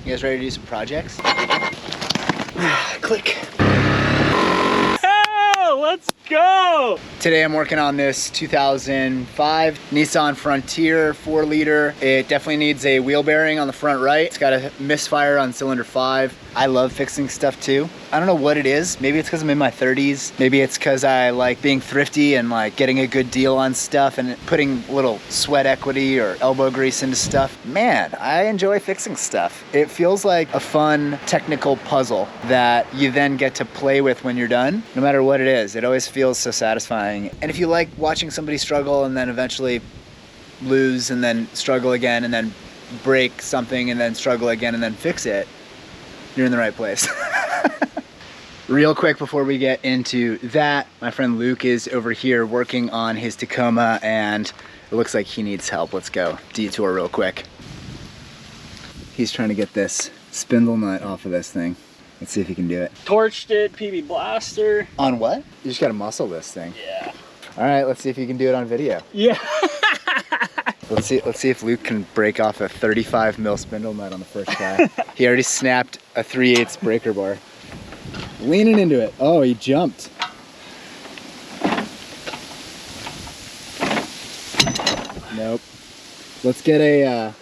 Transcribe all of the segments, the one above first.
You guys ready to do some projects? Click. Oh, let's go! Today I'm working on this 2005 Nissan Frontier 4-liter. It definitely needs a wheel bearing on the front right. It's got a misfire on cylinder 5. I love fixing stuff too. I don't know what it is. Maybe it's because I'm in my 30s. Maybe it's because I like being thrifty and like getting a good deal on stuff and putting a little sweat equity or elbow grease into stuff. Man, I enjoy fixing stuff. It feels like a fun technical puzzle that you then get to play with when you're done. No matter what it is, it always feels so satisfying. And if you like watching somebody struggle and then eventually lose and then struggle again and then break something and then struggle again and then fix it, you're in the right place. Real quick before we get into that, my friend Luke is over here working on his Tacoma and it looks like he needs help. Let's go detour real quick. He's trying to get this spindle nut off of this thing. Let's see if he can do it. Torched it, PB blaster. On what? You just gotta muscle this thing. Yeah. All right, let's see if you can do it on video. Yeah. Let's see if Luke can break off a 35 mil spindle nut on the first try. He already snapped a 3/8 breaker bar. Leaning into it. Oh, he jumped. Nope. Let's get a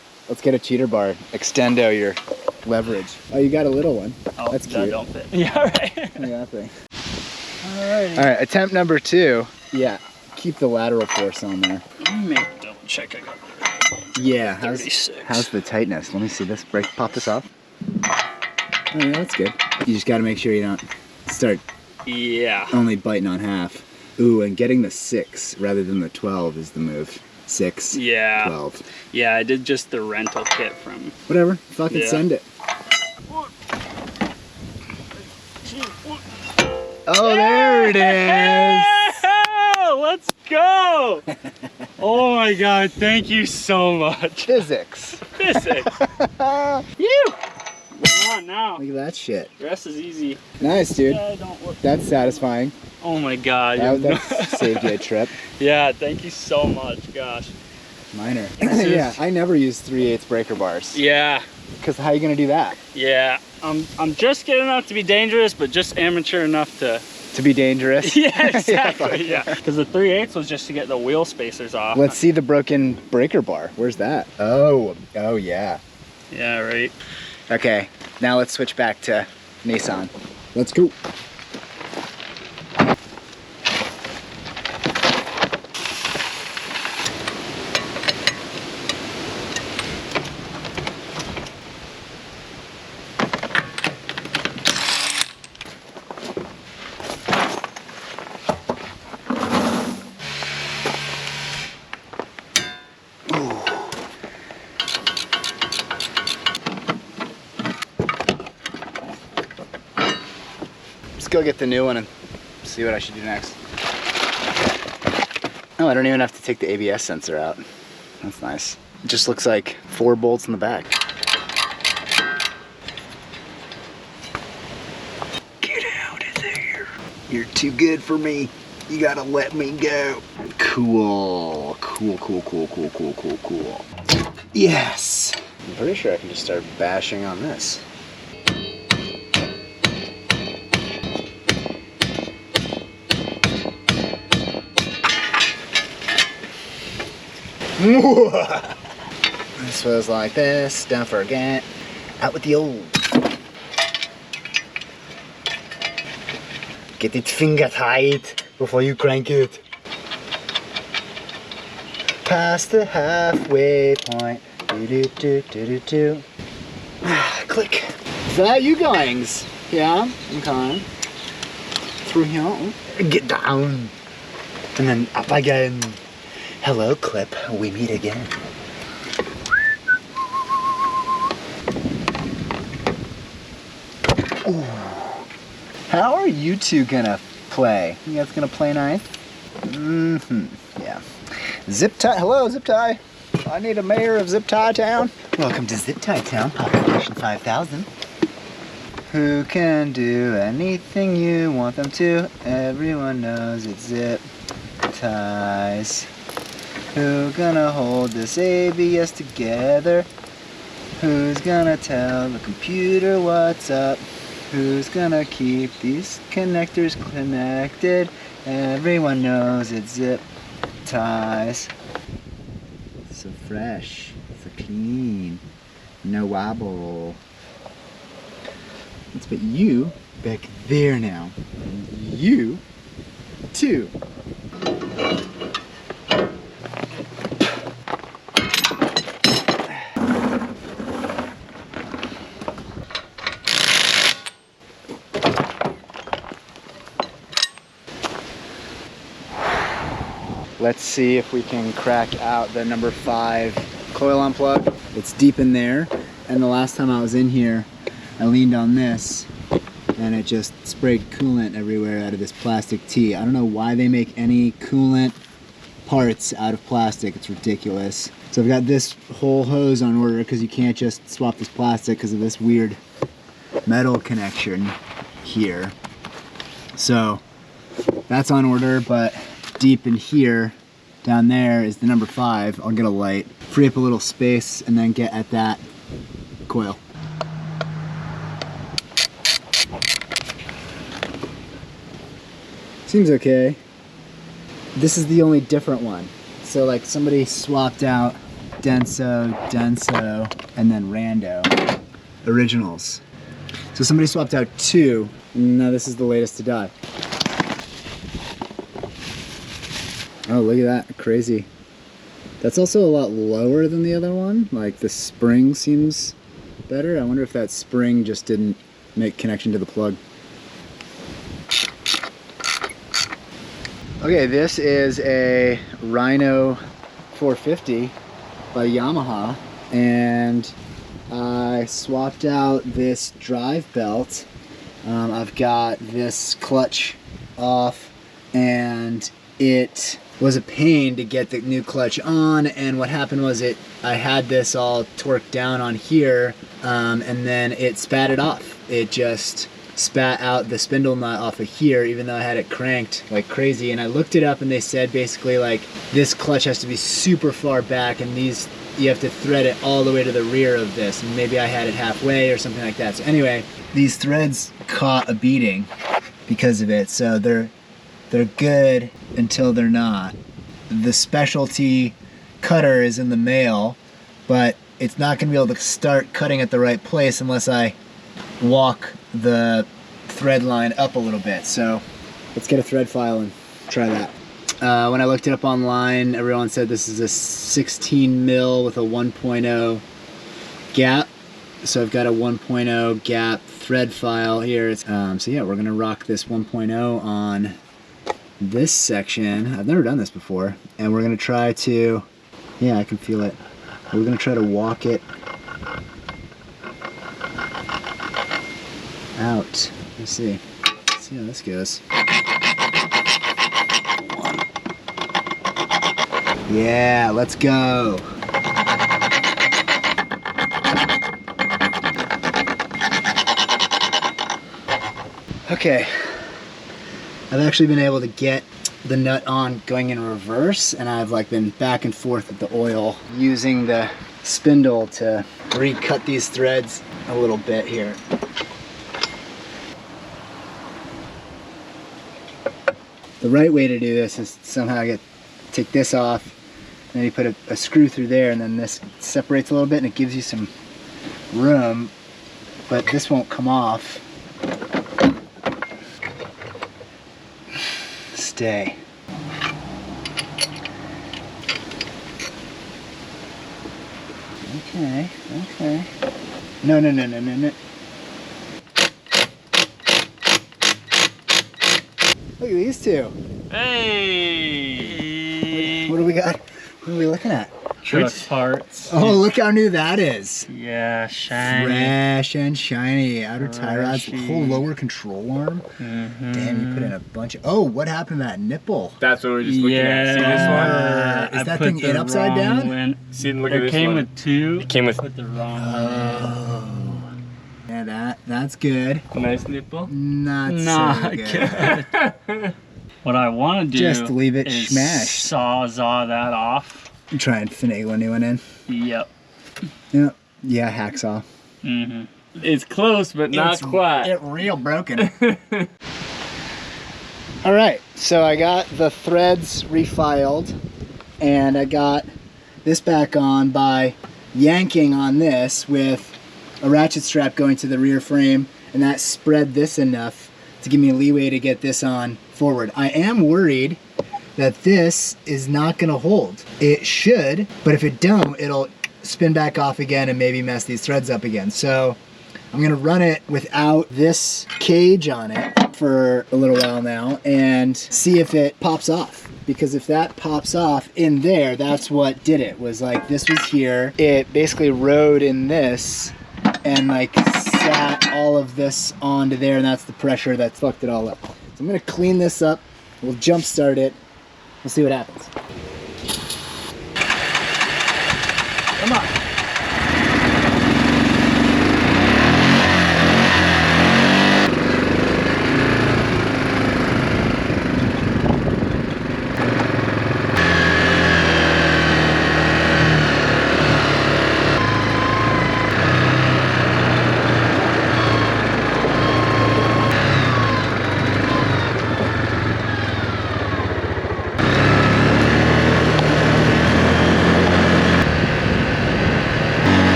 cheater bar. Extendo your leverage. Oh, you got a little one. Oh, that's cute. That don't fit. Yeah, right. Look at that thing. Alrighty. All right, attempt number 2. Yeah, keep the lateral force on there. Let me double check I got the right. Yeah, 36. how's the tightness? Let me see this. Pop this off. Oh yeah, that's good. You just got to make sure you don't start only biting on half. Ooh, and getting the 6 rather than the 12 is the move. 6, Yeah. 12. Yeah, I did just the rental kit from... Whatever, fucking send it. Oh, there it is. Let's go. Oh my God, thank you so much. Physics. Physics. You. Come on now. Look at that shit. The rest is easy. Nice, dude. Yeah, don't look. That's satisfying. Oh my God. That saved you a trip. Yeah, thank you so much. Gosh. Minor. Yeah, I never use 3/8 breaker bars. Yeah. Because how are you going to do that? Yeah. I'm just good enough to be dangerous, but just amateur enough to... To be dangerous? Yeah, exactly. Yeah. Because the 3/8 was just to get the wheel spacers off. Let's see the broken breaker bar. Where's that? Oh yeah. Yeah, right. Okay, now let's switch back to Nissan. Let's go. Let's go get the new one and see what I should do next. Oh, I don't even have to take the ABS sensor out. That's nice. It just looks like 4 bolts in the back. Get out of there. You're too good for me. You gotta let me go. Cool. Cool. Yes. I'm pretty sure I can just start bashing on this. This was like this, don't forget. Out with the old. Get it finger tight before you crank it. Past the halfway point. Do. Click. So that you goings. Yeah, okay. Through here. Get down. And then up again. Hello, Clip. We meet again. Ooh. How are you two gonna play? You guys gonna play nice? Yeah. Zip tie. Hello, Zip tie. I need a mayor of Zip tie Town. Welcome to Zip tie Town, population 5,000. Who can do anything you want them to? Everyone knows it's Zip ties. Who gonna hold this ABS together? Who's gonna tell the computer what's up? Who's gonna keep these connectors connected? Everyone knows it's zip ties. So fresh, so clean, no wobble. Let's put you back there now. And you too. Let's see if we can crack out the number 5 coil-on-plug. It's deep in there, and the last time I was in here, I leaned on this, and it just sprayed coolant everywhere out of this plastic tee. I don't know why they make any coolant parts out of plastic. It's ridiculous. So I've got this whole hose on order because you can't just swap this plastic because of this weird metal connection here. So that's on order, but deep in here, down there is the number 5. I'll get a light, free up a little space, and then get at that coil. Seems okay. This is the only different one. So like somebody swapped out Denso, and then Rando. Originals. So somebody swapped out 2, and now this is the latest to die. Oh, look at that, crazy. That's also a lot lower than the other one. Like the spring seems better. I wonder if that spring just didn't make connection to the plug. Okay, this is a Rhino 450 by Yamaha, and I swapped out this drive belt. I've got this clutch off, and it was a pain to get the new clutch on, and what happened was I had this all torqued down on here, and then it spat it off. It just spat out the spindle nut off of here, even though I had it cranked like crazy. And I looked it up, and they said basically like this clutch has to be super far back, and these you have to thread it all the way to the rear of this, and maybe I had it halfway or something like that. So anyway, these threads caught a beating because of it, so they're good until they're not. The specialty cutter is in the mail, but it's not going to be able to start cutting at the right place unless I walk the thread line up a little bit. So let's get a thread file and try that. When I looked it up online, everyone said this is a 16 mil with a 1.0 gap. So I've got a 1.0 gap thread file here. So yeah, we're gonna rock this 1.0 on this section. I've never done this before, and we're gonna try to, yeah, I can feel it. We're gonna try to walk it out. Let's see how this goes. Yeah, let's go. Okay, I've actually been able to get the nut on going in reverse, and I've like been back and forth with the oil using the spindle to recut these threads a little bit here. The right way to do this is somehow take this off, and then you put a screw through there, and then this separates a little bit and it gives you some room, but this won't come off. Stay. Okay, okay. No. Look at these two. Hey! What do we got? What are we looking at? Truck parts. Oh, look how new that is. Yeah, shiny. Fresh and shiny. Outer tie rods, Freshy. whole lower control arm. Damn, you put in a bunch of... Oh, what happened to that nipple? That's what we were just looking at. See this one? Is that thing in upside down? See, look at It this came one. with 2. It came with Put the wrong one Oh. Yeah, that's good. in. Nice nipple. Not so good. good. What I want to do Just leave it is smashed. saw that off. Try and finagle a new one in. Yep. Yep. Yeah, hacksaw. It's close, but not quite. It's real broken. All right, so I got the threads refiled, and I got this back on by yanking on this with a ratchet strap going to the rear frame, and that spread this enough to give me leeway to get this on forward. I am worried that this is not gonna hold. It should, but if it don't, it'll spin back off again and maybe mess these threads up again. So I'm gonna run it without this cage on it for a little while now and see if it pops off. Because if that pops off in there, that's what did it. Was like, this was here. It basically rode in this and like sat all of this onto there, and that's the pressure that fucked it all up. So I'm gonna clean this up. We'll jump start it. We'll see what happens. Come on.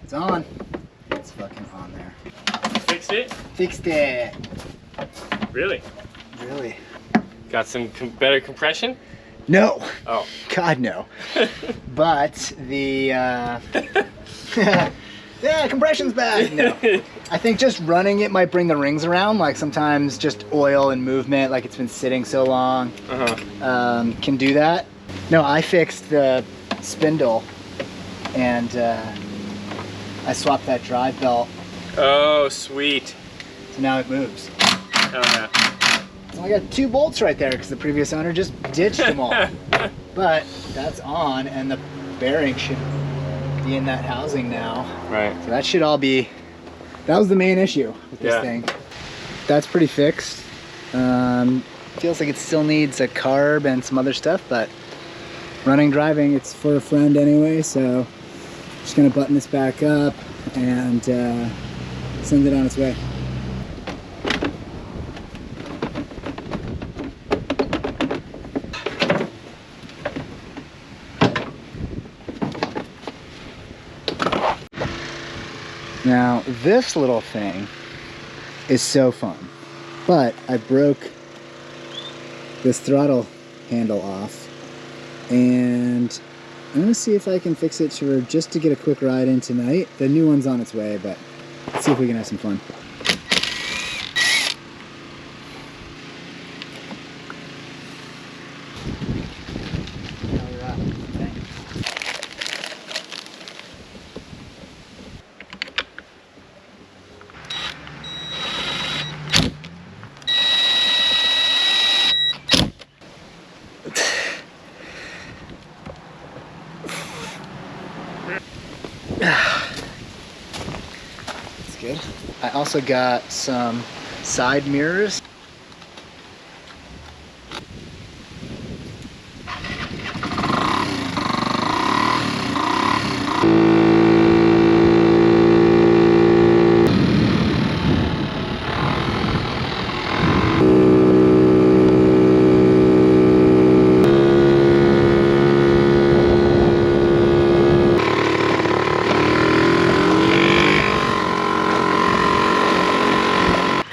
It's on. It's fucking on there. Fixed it? Fixed it. Really? Really? Got some better compression? No. Oh. God, no. But the, yeah, compression's bad. No. I think just running it might bring the rings around. Like sometimes just oil and movement, like it's been sitting so long, can do that. No, I fixed the spindle and I swapped that drive belt. Oh, sweet. So now it moves. Oh, yeah. So I got 2 bolts right there because the previous owner just ditched them all. But that's on, and the bearing should be in that housing now. Right. So that should all be, that was the main issue with this thing. That's pretty fixed. Feels like it still needs a carb and some other stuff, but running, driving, it's for a friend anyway, so just gonna button this back up and send it on its way. Now, this little thing is so fun, but I broke this throttle handle off, and I'm gonna see if I can fix it just to get a quick ride in tonight. The new one's on its way, but let's see if we can have some fun. That's good. I also got some side mirrors.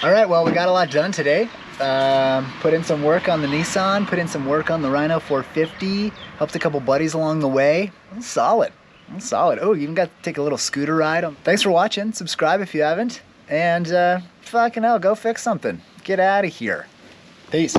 Alright, well, we got a lot done today. Put in some work on the Nissan, put in some work on the Rhino 450, helped a couple buddies along the way. Solid. Solid. Oh, you even got to take a little scooter ride. Thanks for watching. Subscribe if you haven't. And fucking hell, go fix something. Get out of here. Peace.